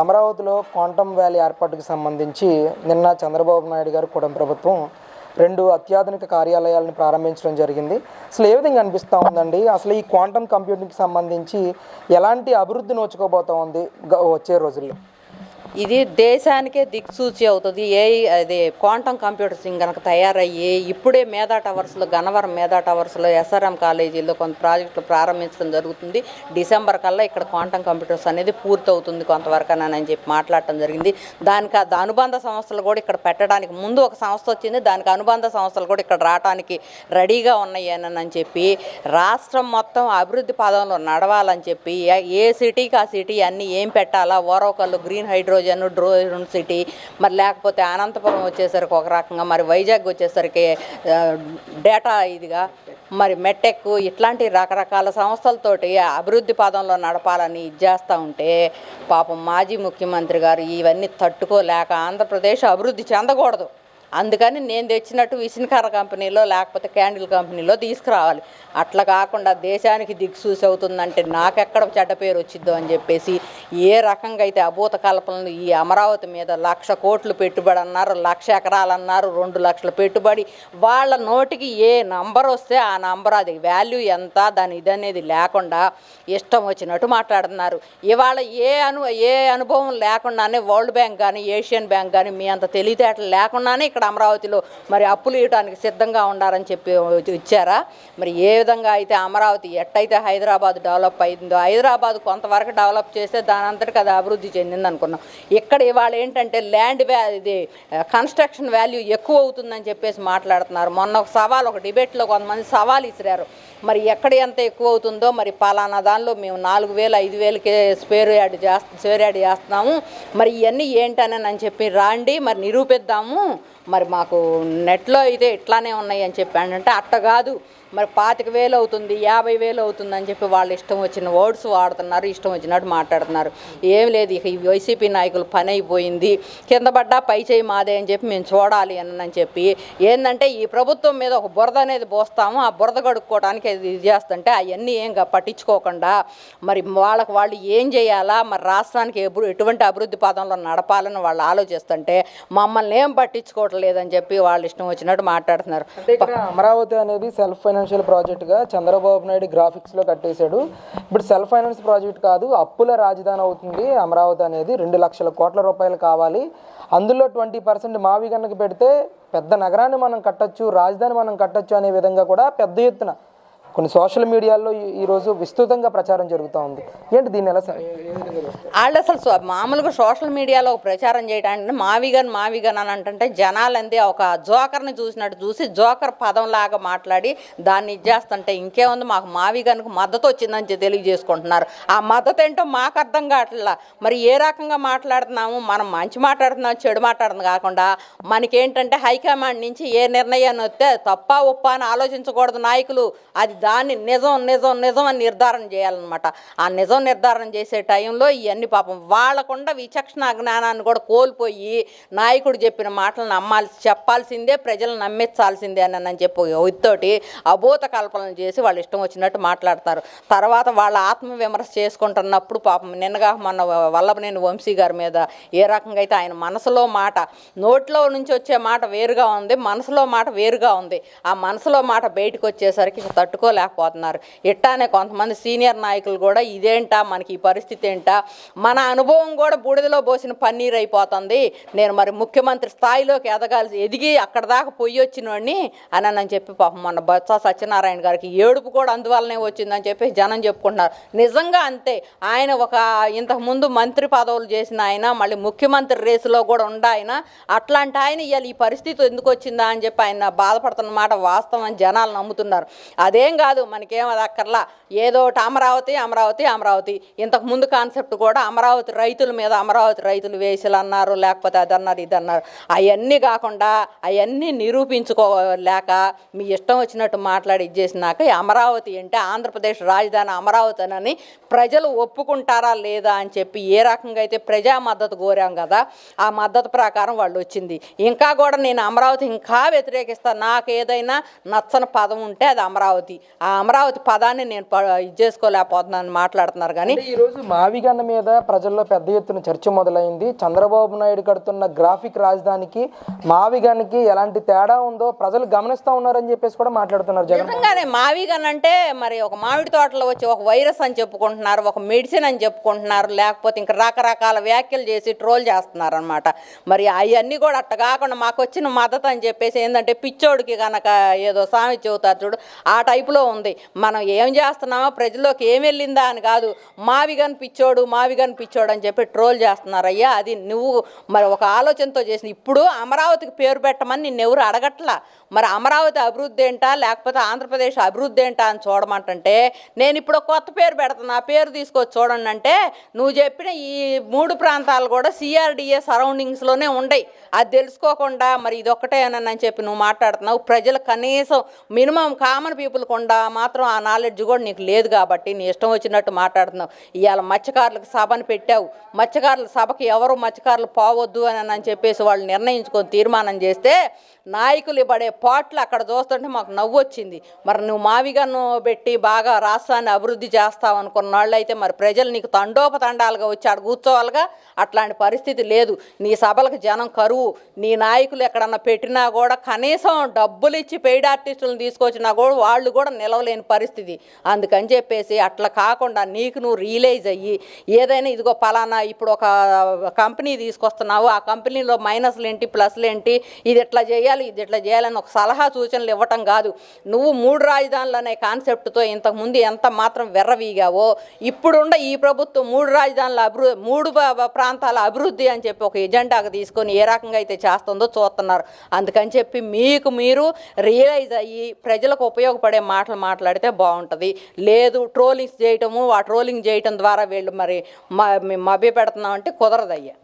అమరావతిలో quantum valley ఏర్పాటుకు సంబంధించి నిన్న చంద్రబాబు నాయుడు గారు కూటమి ప్రభుత్వం 2 అత్యాధునిక కార్యాలయాలను ప్రారంభించడం జరిగింది. అసలు ఏ విధంగా అనిపిస్తూ ఉందండి? అసలు ఈ క్వాంటమ్ కంప్యూటింగ్కి సంబంధించి ఎలాంటి అభివృద్ధి నోచుకోబోతా ఉంది వచ్చే రోజుల్లో? ఇది దేశానికే దిక్సూచి అవుతుంది. అది క్వాంటమ్ కంప్యూటర్సింగ్ కనుక తయారయ్యి ఇప్పుడే మేధా టవర్స్లో, గన్నవరం మేధా టవర్స్లో, ఎస్ఆర్ఎం కాలేజీలో కొంత ప్రాజెక్టులు ప్రారంభించడం జరుగుతుంది. డిసెంబర్ కల్లా ఇక్కడ క్వాంటమ్ కంప్యూటర్స్ అనేది పూర్తవుతుంది కొంతవరకనని చెప్పి మాట్లాడటం జరిగింది. దానికి అనుబంధ సంస్థలు కూడా ఇక్కడ పెట్టడానికి ముందు ఒక సంస్థ వచ్చింది, దానికి అనుబంధ సంస్థలు కూడా ఇక్కడ రావడానికి రెడీగా ఉన్నాయని చెప్పి రాష్ట్రం మొత్తం అభివృద్ధి పదంలో నడవాలని చెప్పి ఏ సిటీకి ఆ సిటీ అన్నీ ఏం పెట్టాలా, Orvakal green hydrogen, drone city, మరి లేకపోతే అనంతపురం వచ్చేసరికి ఒక రకంగా, మరి వైజాగ్ వచ్చేసరికి డేటా ఇదిగా, మరి మెట్టెక్, ఇట్లాంటి రకరకాల సంస్థలతోటి అభివృద్ధి పదంలో నడపాలని చేస్తూ ఉంటే పాపం మాజీ ముఖ్యమంత్రి గారు ఇవన్నీ తట్టుకోలేక ఆంధ్రప్రదేశ్ అభివృద్ధి చెందకూడదు, అందుకని నేను తెచ్చినట్టు విసినకర్ర కంపెనీలో లేకపోతే క్యాండిల్ కంపెనీలో తీసుకురావాలి, అట్లా కాకుండా దేశానికి దిక్సూసి అవుతుందంటే నాకెక్కడ చెడ్డ పేరు వచ్చిద్దో అని చెప్పేసి ఏ రకంగా అయితే అభూత కల్పనలు ఈ అమరావతి మీద 1,00,000 కోట్లు పెట్టుబడి అన్నారు, 1,00,000 ఎకరాలు అన్నారు, 2 లక్షల పెట్టుబడి, వాళ్ళ నోటికి ఏ నంబర్ వస్తే ఆ నంబర్, అది వాల్యూ ఎంత దాని ఇదనేది లేకుండా ఇష్టం వచ్చినట్టు మాట్లాడుతున్నారు. ఇవాళ ఏ అనుభవం లేకుండానే వరల్డ్ బ్యాంక్ కానీ ఏషియన్ బ్యాంక్ కానీ మీ అంత తెలివితేటలు లేకుండానే ఇక్కడ అమరావతిలో మరి అప్పులు ఇవ్వడానికి సిద్ధంగా ఉండాలని చెప్పి ఇచ్చారా? మరి ఏ విధంగా అయితే అమరావతి ఎట్టయితే హైదరాబాద్ డెవలప్ అయిందో, హైదరాబాద్ కొంతవరకు డెవలప్ చేస్తే దాని అంతటికి అది అభివృద్ధి చెందింది అనుకున్నాం. ఇక్కడ ఇవాళ ఏంటంటే ల్యాండ్ ఇది కన్స్ట్రక్షన్ వాల్యూ ఎక్కువ అవుతుందని చెప్పేసి మాట్లాడుతున్నారు. మొన్న ఒక డిబేట్లో కొంతమంది సవాల్ ఇసిరారు, మరి ఎక్కడ ఎంత ఎక్కువ అవుతుందో, మరి పలానా దానిలో మేము 4,000 5,000కే స్క్వేర్ యార్డ్ చేస్తున్నాము, మరి ఇవన్నీ ఏంటని చెప్పి రాండి మరి నిరూపిద్దాము, మరి మాకు నెట్లో అయితే ఇట్లానే ఉన్నాయి అని చెప్పాడంటే అట్ట కాదు, మరి 25,000 అవుతుంది, 50,000 అవుతుందని చెప్పి వాళ్ళు ఇష్టం వచ్చిన వర్డ్స్ వాడుతున్నారు, ఇష్టం వచ్చినట్టు మాట్లాడుతున్నారు. ఏం లేదు, ఇక ఈ వైసీపీ నాయకులు పని అయిపోయింది, కింద పడ్డా పై చేయి మాదే అని చెప్పి మేము చూడాలి అని చెప్పి ఏంటంటే ఈ ప్రభుత్వం మీద ఒక బురద అనేది పోస్తాము, ఆ బురద కడుక్కోవడానికి ఇది చేస్తుంటే అవన్నీ ఏం పట్టించుకోకుండా మరి వాళ్ళు ఏం చేయాలా, మరి రాష్ట్రానికి ఎటువంటి అభివృద్ధి పదంలో నడపాలని వాళ్ళు ఆలోచిస్తుంటే మమ్మల్ని ఏం పట్టించుకోవట్లేదని చెప్పి వాళ్ళు ఇష్టం వచ్చినట్టు మాట్లాడుతున్నారు. అమరావతి అనేది సెల్ఫ్ ఫైనాన్షియల్ ప్రాజెక్టుగా చంద్రబాబు నాయుడు గ్రాఫిక్స్లో కట్టేశాడు. ఇప్పుడు సెల్ఫ్ ఫైనాన్స్ ప్రాజెక్ట్ కాదు, అప్పుల రాజధాని అవుతుంది అమరావతి అనేది. 2,00,000 కోట్ల రూపాయలు కావాలి, అందులో 20% మావిగన్నకి పెడితే పెద్ద నగరాన్ని మనం కట్టచ్చు, రాజధాని మనం కట్టచ్చు అనే విధంగా కూడా పెద్ద ఎత్తున కొన్ని సోషల్ మీడియాలో ఈరోజు విస్తృతంగా ప్రచారం జరుగుతూ ఉంది. ఏంటి దీన్ని ఎలా వాళ్ళు అసలు మామూలుగా సోషల్ మీడియాలో ప్రచారం చేయడానికి మావిగన్ అని అంటే జనాలందే ఒక జోకర్ని చూసినట్టు చూసి జోకర్ పదంలాగా మాట్లాడి దాన్ని ఇచ్చేస్తుంటే ఇంకేముంది, మాకు మావిగన్కు మద్దతు వచ్చిందని తెలియజేసుకుంటున్నారు. ఆ మద్దతు ఏంటో మాకు అర్థం కావట్లా. మరి ఏ రకంగా మాట్లాడుతున్నాము, మనం మంచి మాట్లాడుతున్నాం చెడు మాట్లాడుతుంది కాకుండా మనకేంటంటే హైకమాండ్ నుంచి ఏ నిర్ణయాన్ని వస్తే తప్ప ఒప్ప అని ఆలోచించకూడదు నాయకులు, అది దాన్ని నిజం అని నిర్ధారణ చేయాలన్నమాట. ఆ నిజం నిర్ధారణ చేసే టైంలో ఇవన్నీ పాపం వాళ్ళకుండా విచక్షణ జ్ఞానాన్ని కూడా కోల్పోయి నాయకుడు చెప్పిన మాటలను చెప్పాల్సిందే, ప్రజలను నమ్మించాల్సిందే అని చెప్పి ఒత్తితోటి అభూత కల్పనలు చేసి వాళ్ళు ఇష్టం వచ్చినట్టు మాట్లాడతారు. తర్వాత వాళ్ళ ఆత్మవిమర్శ చేసుకుంటున్నప్పుడు పాపం నిన్నగా మొన్న వల్లభనేని వంశీ గారి మీద ఏ రకంగా అయితే ఆయన మనసులో మాట, నోట్లో నుంచి వచ్చే మాట వేరుగా ఉంది, మనసులో మాట వేరుగా ఉంది. ఆ మనసులో మాట బయటకు వచ్చేసరికి తట్టుకోలేకపోతున్నారు. ఇట్టానే కొంతమంది సీనియర్ నాయకులు కూడా ఇదేంటా మనకి ఈ పరిస్థితి ఏంటా, మన అనుభవం కూడా బూడిదలో పోసిన పన్నీరు అయిపోతుంది, నేను మరి ముఖ్యమంత్రి స్థాయిలోకి ఎదిగి అక్కడ దాకా పొయ్యి వచ్చినోడిని అని చెప్పి పాపం మొన్న బొత్స సత్యనారాయణ గారికి ఏడుపు కూడా అందువల్లనే వచ్చిందని చెప్పి జనం చెప్పుకుంటున్నారు. నిజంగా అంతే, ఆయన ఇంతకుముందు మంత్రి పదవులు చేసిన ఆయన, మళ్ళీ ముఖ్యమంత్రి రేసులో కూడా ఆయన, అట్లాంటి ఆయన ఇవాళ ఈ పరిస్థితి ఎందుకు వచ్చిందా అని చెప్పి ఆయన బాధపడుతున్న మాట వాస్తవం అని జనాలు నమ్ముతున్నారు. అదేం కాదు, మనకేం అది అక్కర్లా, ఏదో అమరావతి ఇంతకుముందు కాన్సెప్ట్ కూడా అమరావతి రైతుల మీద అమరావతి రైతులు వేసులు అన్నారు, లేకపోతే అది అన్నారు ఇది అన్నారు. అవన్నీ కాకుండా అవన్నీ నిరూపించుకోలేక మీ ఇష్టం వచ్చినట్టు మాట్లాడి ఇచ్చేసినాక అమరావతి అంటే ఆంధ్రప్రదేశ్ రాజధాని అమరావతి అని ప్రజలు ఒప్పుకుంటారా లేదా అని చెప్పి ఏ రకంగా అయితే ప్రజా మద్దతు కోరాం కదా, ఆ మద్దతు ప్రకారం వాళ్ళు వచ్చింది. ఇంకా కూడా నేను అమరావతి ఇంకా వ్యతిరేకిస్తాను, నాకు ఏదైనా నచ్చని పదం ఉంటే అది అమరావతి. ఆ అమరావతి పదాన్ని నేను ఇది చేసుకోలేకపోతున్నాను మాట్లాడుతున్నారు. కానీ ఈరోజు మావిగన్న మీద ప్రజల్లో పెద్ద ఎత్తున చర్చ మొదలైంది. చంద్రబాబు నాయుడు కడుతున్న గ్రాఫిక్ రాజధానికి మావిగన్కి ఎలాంటి తేడా ఉందో ప్రజలు గమనిస్తూ ఉన్నారని చెప్పేసి కూడా మాట్లాడుతున్నారు జగన్. నిజంగానే మావిగన్ అంటే మరి ఒక మామిడి తోటలో వచ్చి ఒక వైరస్ అని చెప్పుకుంటున్నారు, ఒక మెడిసిన్ అని చెప్పుకుంటున్నారు, లేకపోతే ఇంకా రకరకాల వ్యాఖ్యలు చేసి ట్రోల్ చేస్తున్నారు అనమాట. మరి అవన్నీ కూడా అట్ట కాకుండా మాకు వచ్చిన మద్దతు అని చెప్పేసి ఏంటంటే పిచ్చోడికి కనుక ఏదో సామెత చెబుతారు చూడు, ఆ టైపులో ఉంది. మనం ఏం చేస్తున్నామో ప్రజల్లోకి ఏం వెళ్ళిందా అని కాదు, మావిగన్ పిచ్చోడు అని చెప్పి ట్రోల్ చేస్తున్నారు. అయ్యా అది నువ్వు మరి ఒక ఆలోచనతో చేసిన. ఇప్పుడు అమరావతికి పేరు పెట్టమని నిన్నెవరు అడగట్లా. మరి అమరావతి అభివృద్ధి ఏంటా లేకపోతే ఆంధ్రప్రదేశ్ అభివృద్ధి ఏంటా అని చూడమంటే నేను ఇప్పుడు కొత్త పేరు పెడుతున్నా, ఆ పేరు తీసుకొచ్చి చూడండి అంటే నువ్వు చెప్పిన ఈ 3 ప్రాంతాలు కూడా CRDA సరౌండింగ్స్లోనే ఉండయి. అది తెలుసుకోకుండా మరి ఇది ఒక్కటేనని చెప్పి నువ్వు మాట్లాడుతున్నావు. ప్రజలు కనీసం మినిమం కామన్ పీపుల్కి ఉండా మాత్రం ఆ నాలెడ్జ్ కూడా నీకు లేదు కాబట్టి నీ ఇష్టం వచ్చినట్టు మాట్లాడుతున్నావు. ఇవాళ మత్స్యకారులకు సభను పెట్టావు. మత్స్యకారుల సభకి ఎవరు మత్స్యకారులు పోవద్దు అని చెప్పేసి వాళ్ళు నిర్ణయించుకొని తీర్మానం చేస్తే నాయకులు పడే పాటలు అక్కడ చూస్తుంటే మాకు నవ్వు వచ్చింది. మరి నువ్వు మావిగన్ను పెట్టి బాగా రాష్ట్రాన్ని అభివృద్ధి చేస్తావు అనుకున్న వాళ్ళు అయితే మరి ప్రజలు నీకు తండోపతండాలుగా వచ్చి ఆడ కూర్చోవాలిగా. అట్లాంటి పరిస్థితి లేదు. నీ సభలకు జనం కరువు. నీ నాయకులు ఎక్కడన్నా పెట్టినా కూడా కనీసం డబ్బులు ఇచ్చి పెయిడ్ ఆర్టిస్టులను తీసుకొచ్చినా కూడా వాళ్ళు కూడా నిలవలేని పరిస్థితి. అందుకని చెప్పేసి అట్లా కాకుండా నీకు నువ్వు రియలైజ్ అయ్యి ఏదైనా ఇదిగో పలానా ఇప్పుడు ఒక కంపెనీ తీసుకొస్తున్నావు, ఆ కంపెనీలో మైనస్లు ఏంటి ప్లస్లు ఏంటి, ఇది ఎట్లా చేయాలి ఇది ఎట్లా చేయాలని ఒక సలహా సూచనలు ఇవ్వటం కాదు. నువ్వు 3 రాజధానులు అనే కాన్సెప్ట్తో ఇంతకుముందు ఎంత మాత్రం వెర్రవీగావో ఇప్పుడున్న ఈ ప్రభుత్వం 3 రాజధానుల అభివృద్ధి 3 ప్రాంతాల అభివృద్ధి అని చెప్పి ఒక ఎజెండాగా తీసుకొని ఏ రకంగా అయితే చేస్తుందో చూస్తున్నారు. అందుకని చెప్పి మీకు మీరు రియలైజ్ అయ్యి ప్రజలకు ఉపయోగపడే మాటలు మాట్లాడితే బాగుంటుంది. లేదు ట్రోలింగ్స్ చేయటము, ఆ ట్రోలింగ్ చేయటం ద్వారా వీళ్ళు మరి మభ్య పెడుతున్నామంటే కుదరదయ్యా.